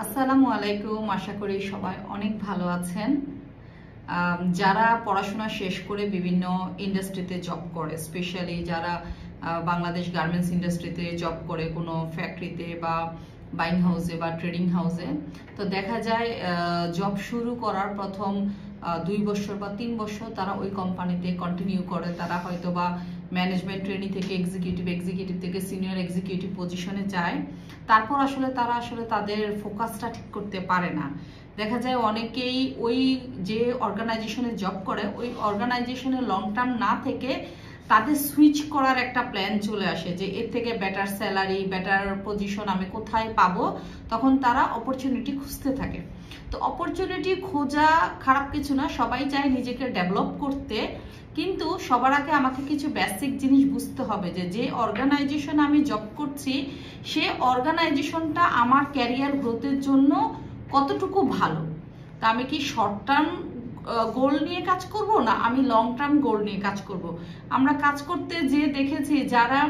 আসসালামু আলাইকুম। আশা করি সবাই অনেক ভালো আছেন। যারা পড়াশোনা শেষ করে বিভিন্ন ইন্ডাস্ট্রিতে জব করে, স্পেশালি যারা বাংলাদেশ গার্মেন্টস ইন্ডাস্ট্রিতে জব করে, কোনো ফ্যাক্টরিতে বা বাইং হাউসে বা ট্রেডিং হাউসে, তো দেখা যায় জব শুরু করার প্রথম 2 বছর বা 3 বছর তারা ওই কোম্পানিতে কন্টিনিউ করে। তারা হয়তো বা ম্যানেজমেন্ট ট্রেনিং থেকে এক্সিকিউটিভ থেকে সিনিয়র এক্সিকিউটিভ পজিশনে যায়। তারপর তারা তাদের ফোকাসটা ঠিক করতে পারে না। দেখা যায় অনেকেই ওই যে অর্গানাইজেশনে জব করে ওই অর্গানাইজেশনে লং টার্ম না থেকে তাদের সুইচ করার একটা প্ল্যান চলে আসে যে এর থেকে বেটার স্যালারি, বেটার পজিশন আমি কোথায় পাবো। তখন তারা অপরচুনিটি খুঁজতে থাকে। তো অপরচুনিটি খোঁজা খারাপ কিছু না, সবাই চায় নিজেকে ডেভেলপ করতে, কিন্তু সবার আগে আমাকে কিছু বেসিক জিনিস বুঝতে হবে যে অর্গানাইজেশনে আমি জব করছি সে অর্গানাইজেশনটা আমার ক্যারিয়ার গ্রোথের জন্য কতটুকু ভালো। তা আমি কি শর্ট টার্ম গোল নিয়ে কাজ করব না আমি লং টার্ম গোল নিয়ে কাজ করব। আমরা কাজ করতে যে দেখেছি যারা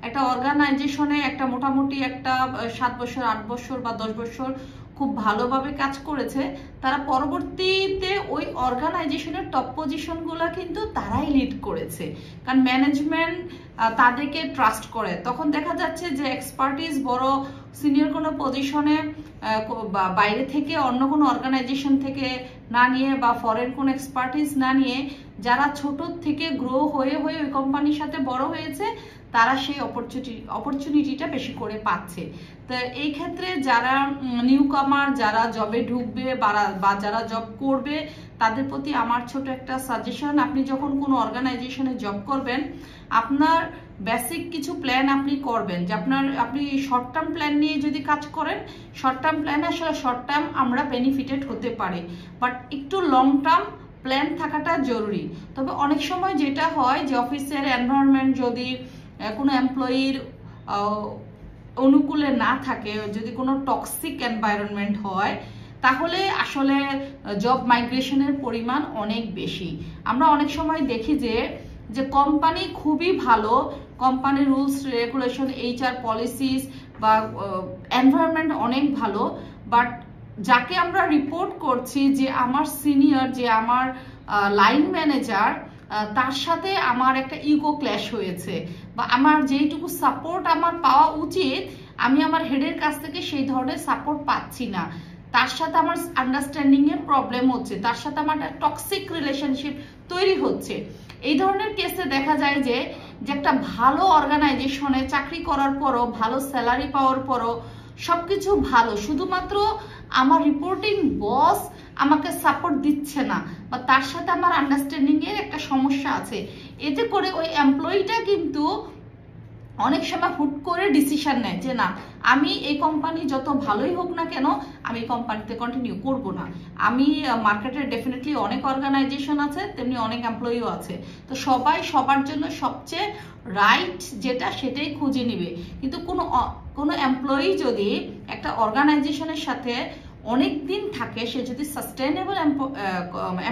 একটা অর্গানাইজেশনে একটা মোটামুটি একটা 7 বছর 8 বছর বা 10 বছর খুব ভালোভাবে কাজ করেছে, তারা পরবর্তীতে ওই অর্গানাইজেশনের টপ পজিশনগুলো কিন্তু তারাই লিড করেছে, কারণ ম্যানেজমেন্ট তাদেরকে ট্রাস্ট করে। তখন দেখা যাচ্ছে যে এক্সপার্টিস বড় সিনিয়র কোনো পজিশনে বাইরে থেকে অন্য কোনো অর্গানাইজেশন থেকে না নিয়ে বা ফরেন কোনো এক্সপার্টিস না নিয়ে যারা ছোট থেকে গ্রো হয়ে ওই কোম্পানির সাথে বড় হয়েছে তারা সেই অপরচুনিটিটা বেশি করে পাচ্ছে। তো এই ক্ষেত্রে যারা নিউ কামার, যারা জবে ঢুকবে বা যারা জব করবে, তাদের প্রতি আমার ছোট একটা সাজেশন, আপনি যখন কোনো অর্গানাইজেশনে জব করবেন আপনার বেসিক কিছু প্ল্যান আপনি করবেন যে আপনি শর্ট টার্ম প্ল্যান নিয়ে যদি কাজ করেন, শর্ট টার্ম প্ল্যানে আসলে শর্ট টার্ম আমরা বেনিফিটেড হতে পারি, বাট একটু লং টার্ম প্ল্যান থাকাটা জরুরি। তবে অনেক সময় যেটা হয় যে অফিসের এনভায়রনমেন্ট যদি কোনো এমপ্লয়ির অনুকূলে না থাকে, যদি কোনো টক্সিক এনভায়রনমেন্ট হয়, তাহলে আসলে জব মাইগ্রেশনের পরিমাণ অনেক বেশি। আমরা অনেক সময় দেখি যে কোম্পানি খুবই ভালো, কোম্পানির রুলস রেগুলেশন, HR পলিসিস বা এনভায়রনমেন্ট অনেক ভালো, বাট যাকে আমরা রিপোর্ট করছি যে আমার সিনিয়র, যে আমার লাইন ম্যানেজার, তার সাথে আমার একটা ইগো ক্ল্যাশ হয়েছে, বা আমার যেইটুকু সাপোর্ট আমার পাওয়া উচিত আমি আমার হেডের কাছ থেকে সেই ধরনের সাপোর্ট পাচ্ছি না, তার সাথে আমার আন্ডারস্ট্যান্ডিং এর প্রবলেম হচ্ছে, তার সাথে আমার একটা টক্সিক রিলেশনশিপ তৈরি হচ্ছে। এই ধরনের কেসে দেখা যায় যে একটা ভালো অর্গানাইজেশনে চাকরি করার পরও, ভালো স্যালারি পাওয়ার পরও সবকিছু ভালো, শুধুমাত্র আমার রিপোর্টিং বস আমাকে সাপোর্ট দিচ্ছে না বা তার সাথে আমার আন্ডারস্ট্যান্ডিং এর একটা সমস্যা আছে, এতে করে ওই এমপ্লয়িটা কিন্তু অনেক সময় হুট করে ডিসিশন নেয় যে না, আমি এই কোম্পানি যত ভালোই হোক না কেন আমি এই কোম্পানিতে কন্টিনিউ করব না। আমি মার্কেটে ডেফিনেটলি অনেক অর্গানাইজেশন আছে, তেমনি অনেক এমপ্লয়িও আছে, তো সবাই সবার জন্য সবচেয়ে রাইট যেটা সেটাই খুঁজে নিবে। কিন্তু কোনো এমপ্লয়ি যদি একটা অর্গানাইজেশনের সাথে অনেক দিন থাকে, সে যদি সাস্টেনেবল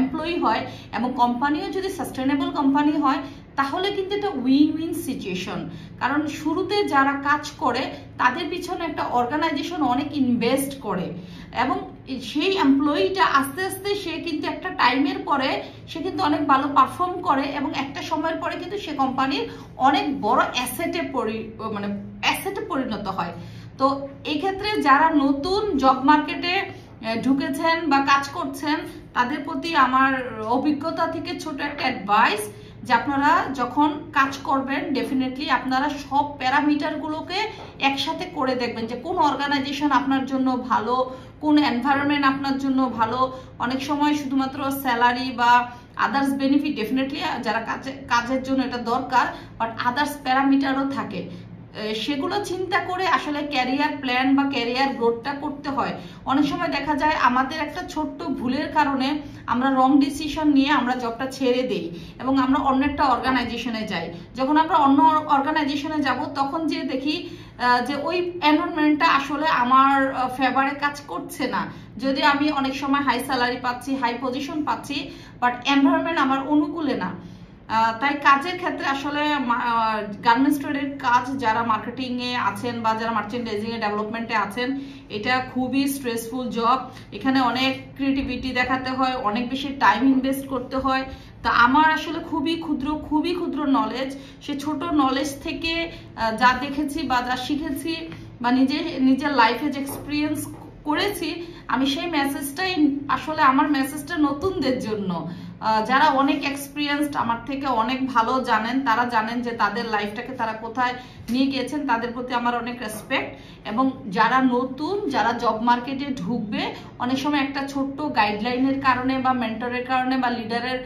এমপ্লয়ি হয় এবং কোম্পানিও যদি সাস্টেনেবল কোম্পানি হয়, তাহলে কিন্তু এটা উইন উইন সিচুয়েশন। কারণ শুরুতে যারা কাজ করে তাদের পিছনে একটা অর্গানাইজেশন অনেক ইনভেস্ট করে, এবং সেই এমপ্লয়িটা আস্তে আস্তে সে কিন্তু একটা টাইমের পরে সে কিন্তু অনেক ভালো পারফর্ম করে এবং একটা সময়ের পরে কিন্তু সে কোম্পানির অনেক বড় অ্যাসেটে পরিণত হয়। তো এই ক্ষেত্রে যারা নতুন জব মার্কেটে ঢুকেছেন বা কাজ করছেন, তাদের প্রতি আমার অভিজ্ঞতা থেকে ছোট একটা অ্যাডভাইস যে আপনারা যখন কাজ করবেন ডেফিনেটলি আপনারা সব প্যারামিটারগুলোকে একসাথে করে দেখবেন যে কোন অর্গানাইজেশন আপনার জন্য ভালো, কোন এনভায়রনমেন্ট আপনার জন্য ভালো। অনেক সময় শুধুমাত্র স্যালারি বা আদার্স বেনিফিট, ডেফিনেটলি যারা কাজের জন্য এটা দরকার, বাট আদার্স প্যারামিটারও থাকে, সেগুলো চিন্তা করে আসলে ক্যারিয়ার প্ল্যান বা ক্যারিয়ার গ্রোথটা করতে হয়। অনেক সময় দেখা যায় আমাদের একটা ছোট্ট ভুলের কারণে আমরা রং ডিসিশন নিয়ে আমরা জবটা ছেড়ে দেই এবং আমরা অন্য একটা অর্গানাইজেশনে যাই। যখন আমরা অন্য অর্গানাইজেশনে যাব তখন যে দেখি যে ওই এনভায়রনমেন্টটা আসলে আমার ফেভারে কাজ করছে না, যদি আমি অনেক সময় হাই স্যালারি পাচ্ছি, হাই পজিশন পাচ্ছি, বাট এনভায়রনমেন্ট আমার অনুকূলে না। তাই কাজের ক্ষেত্রে আসলে গার্মেন্টস ট্রেডের কাজ যারা মার্কেটিং এ আছেন বা যারা মার্চেন্ডাইজিং এ ডেভেলপমেন্টে আছেন, এটা খুবই স্ট্রেসফুল জব। এখানে অনেক ক্রিয়েটিভিটি দেখাতে হয়, অনেক বেশি টাইম ইনভেস্ট করতে হয়। তা আমার আসলে খুবই ক্ষুদ্র নলেজ, সে ছোট নলেজ থেকে যা দেখেছি বা যা শিখেছি বা নিজের লাইফে যে এক্সপিরিয়েন্স করেছি, আমি সেই মেসেজটাই আসলে আমার মেসেজটা নতুনদের জন্য। যারা অনেক এক্সপিরিয়েন্সড, আমার থেকে অনেক ভালো জানেন, তারা জানেন যে তাদের লাইফটাকে তারা কোথায় নিয়ে গিয়েছেন, তাদের প্রতি আমার অনেক রেসপেক্ট। এবং যারা নতুন, যারা জব মার্কেটে ঢুকবে, অনেক সময় একটা ছোট্ট গাইডলাইনের কারণে বা মেন্টরের কারণে বা লিডারের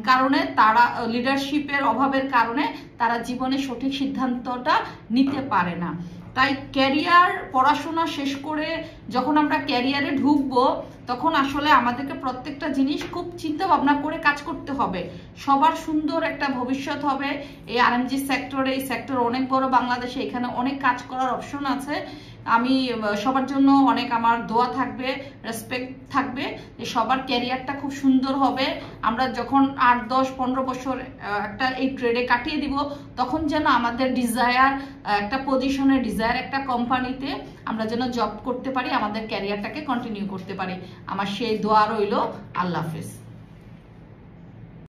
কারণে, তারা লিডারশিপের অভাবের কারণে তারা জীবনে সঠিক সিদ্ধান্তটা নিতে পারে না। তাই ক্যারিয়ার পড়াশোনা শেষ করে যখন আমরা ক্যারিয়ারে ঢুকবো, তখন আসলে আমাদেরকে প্রত্যেকটা জিনিস খুব চিন্তা ভাবনা করে কাজ করতে হবে। সবার সুন্দর একটা ভবিষ্যৎ হবে এই আরএমজি সেক্টরে। এই সেক্টর অনেক বড় বাংলাদেশে, এখানে অনেক কাজ করার অপশন আছে। আমি সবার জন্য অনেক আমার দোয়া থাকবে, রেসপেক্ট থাকবে যে সবার ক্যারিয়ারটা খুব সুন্দর হবে। আমরা যখন 8, 10, 15 বছর একটা এই ট্রেডে কাটিয়ে দিব, তখন যেন আমাদের ডিজায়ার একটা পজিশনে, ডিজায়ার একটা কোম্পানিতে আমরা যেন জব করতে পারি, আমাদের ক্যারিয়ারটাকে কন্টিনিউ করতে পারি। আমার সেই দোয়া রইল। আল্লাহ হাফেজ।